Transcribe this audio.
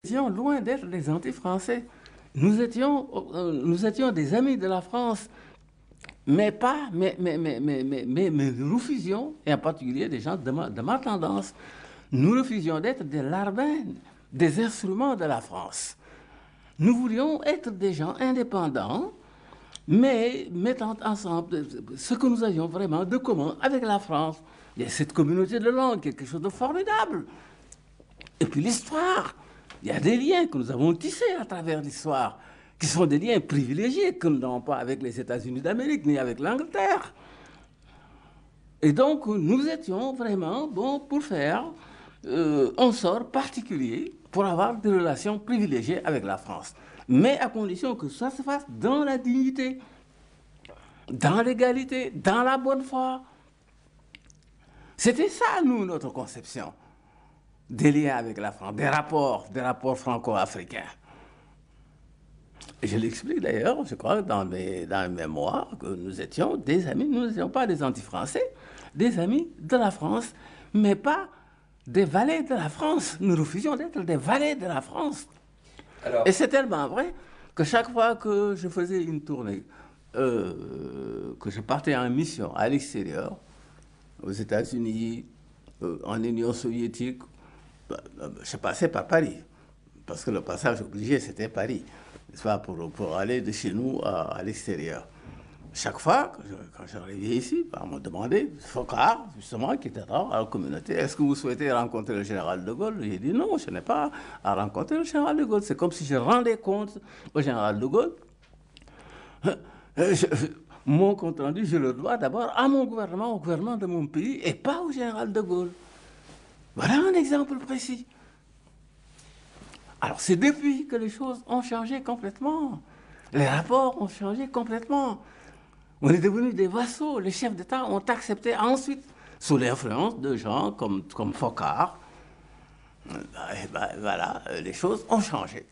étions loin d'être des anti-français. Nous étions des amis de la France, mais pas, mais nous refusions, et en particulier des gens de ma tendance, nous refusions d'être des larbins, des instruments de la France. Nous voulions être des gens indépendants, mais mettant ensemble ce que nous avions vraiment de commun avec la France. Il y a cette communauté de langue, quelque chose de formidable. Et puis l'histoire. Il y a des liens que nous avons tissés à travers l'histoire, qui sont des liens privilégiés que nous n'avons pas avec les États-Unis d'Amérique, ni avec l'Angleterre. Et donc, nous étions vraiment bons pour faire un sort particulier pour avoir des relations privilégiées avec la France. Mais à condition que ça se fasse dans la dignité, dans l'égalité, dans la bonne foi. C'était ça, nous, notre conception des liens avec la France, des rapports franco-africains. Et je l'explique d'ailleurs, je crois, dans mes mémoires, que nous étions des amis, nous n'étions pas des anti-français, des amis de la France, mais pas des valets de la France. Nous refusions d'être des valets de la France. Alors, et c'est tellement vrai que chaque fois que je faisais une tournée, que je partais en mission à l'extérieur, aux États-Unis, en Union soviétique, je passais par Paris, parce que le passage obligé, c'était Paris, n'est-ce pas, pour aller de chez nous à l'extérieur. Chaque fois, quand j'arrivais ici, on me demandait, Foccart, justement, qui était dans la communauté, est-ce que vous souhaitez rencontrer le général de Gaulle? J'ai dit non, je n'ai pas à rencontrer le général de Gaulle. C'est comme si je rendais compte au général de Gaulle. Mon compte rendu, je le dois d'abord à mon gouvernement, au gouvernement de mon pays, et pas au général de Gaulle. Voilà un exemple précis. Alors c'est depuis que les choses ont changé complètement. Les rapports ont changé complètement. On est devenus des vassaux. Les chefs d'État ont accepté ensuite, sous l'influence de gens comme Foccart. Et ben, voilà, les choses ont changé.